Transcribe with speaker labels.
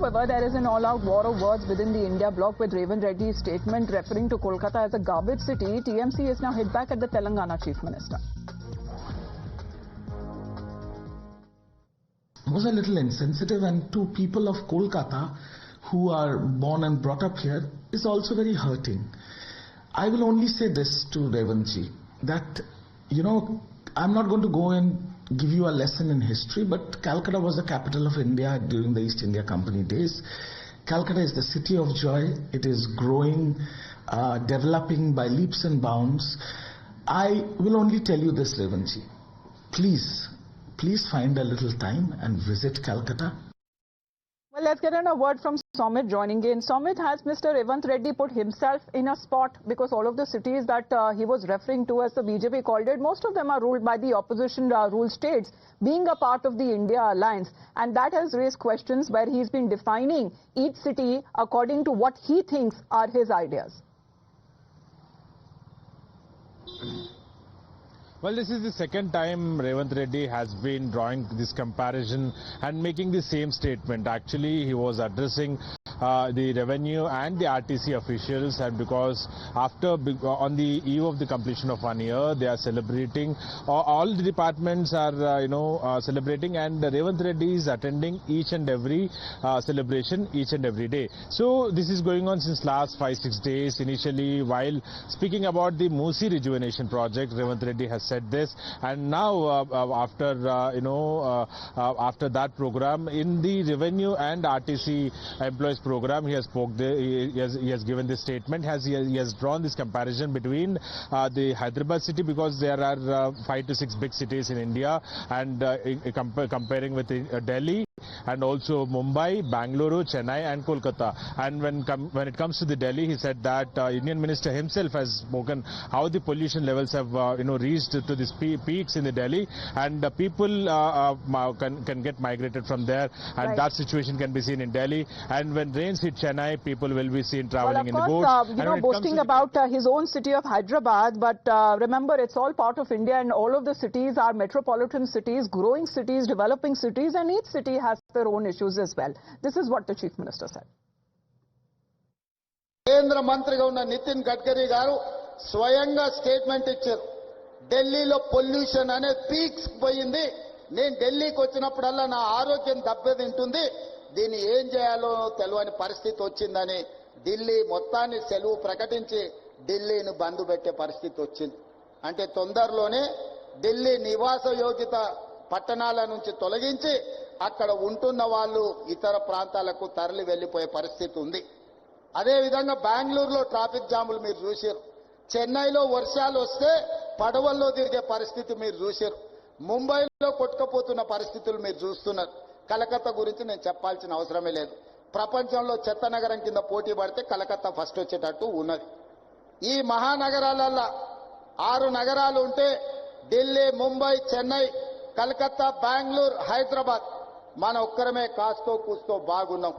Speaker 1: However, there is an all-out war of words within the India bloc with Revanth Reddy's statement referring to Kolkata as a garbage city. TMC is now hit back at the Telangana Chief Minister.
Speaker 2: Was a little insensitive, and to people of Kolkata who are born and brought up here is also very hurting. I will only say this to Revanthji, that I'm not going to go and give you a lesson in history, but Calcutta was the capital of India during the East India Company days. Calcutta is the city of joy. It is growing, developing by leaps and bounds. I will only tell you this, Revanthji. Please find a little time and visit Calcutta.
Speaker 1: Well, let's get in a word from Somit joining in. Somit, has Mr. Revanth Reddy put himself in a spot? Because all of the cities that he was referring to, as the BJP called it, most of them are ruled by the opposition ruled states, being a part of the India alliance. And that has raised questions where he's been defining each city according to what he thinks are his ideas.
Speaker 3: Well, this is the second time Revanth Reddy has been drawing this comparison and making the same statement. Actually, he was addressing the revenue and the RTC officials, and because on the eve of the completion of 1 year, they are celebrating. All the departments are celebrating, and Revanth Reddy is attending each and every celebration each and every day. So this is going on since last 5-6 days. Initially, while speaking about the Musi rejuvenation project, Revanth Reddy has said this, and now after that program, in the revenue and RTC employees program, he has given this statement. He has drawn this comparison between the Hyderabad city, because there are 5 to 6 big cities in India, and comparing with Delhi, and also Mumbai, Bangalore, Chennai and Kolkata. And when it comes to the Delhi, he said that Union Minister himself has spoken how the pollution levels have reached to these peaks in the Delhi, and people can get migrated from there, and
Speaker 1: right.
Speaker 3: That situation can be seen in Delhi. And when rains hit Chennai, people will be seen traveling in the boats.
Speaker 1: Boasting about his own city of Hyderabad, but remember, it's all part of India, and all of the cities are metropolitan cities, growing cities, developing cities, and each city has their own issues as well. This is what the Chief Minister said.
Speaker 4: కేంద్ర మంత్రిగా ఉన్న నితిన్ గడ్కరీ గారు స్వయంగా statement ఇచ్చారు. ఢిల్లీలో pollution అనేది peaks పోయింది. నేను ఢిల్లీకి వచ్చినప్పుడల్లా నా ఆరోగ్యం దెబ్బతింటుంది. దీన్ని ఏం చేయాలో తెలియని పరిస్థితి వచ్చిందని ఢిల్లీ మొత్తాన్ని సెలవు ప్రకటించి ఢిల్లీని బంద్ పెట్టే పరిస్థితి వచ్చింది. అంటే తొందరలోనే ఢిల్లీ నివాస యోగ్యత పట్టణాల నుంచి తొలగించి అక్కడ ఉంటున్న వాళ్ళు ఇతర ప్రాంతాలకు తరలి వెళ్లిపోయే పరిస్థితి ఉంది. అదేవిధంగా బెంగళూరులో ట్రాఫిక్ జాములు మీరు చూశారు. చెన్నైలో వర్షాలు వస్తే పడవల్లో తిరిగే పరిస్థితి మీరు చూశారు. ముంబైలో కొట్టుకుపోతున్న పరిస్థితులు మీరు చూస్తున్నారు. కలకత్తా గురించి నేను చెప్పాల్సిన అవసరమే లేదు. ప్రపంచంలో చెత్త నగరం కింద పోటీ పడితే కలకత్తా ఫస్ట్ వచ్చేటట్టు ఉన్నది. ఈ మహానగరాలలో 6 నగరాలు ఉంటే ఢిల్లీ, ముంబై, చెన్నై, కలకత్తా, బెంగళూరు, హైదరాబాద్ మన ఒక్కరమే కాస్తో కూస్తో బాగున్నాం.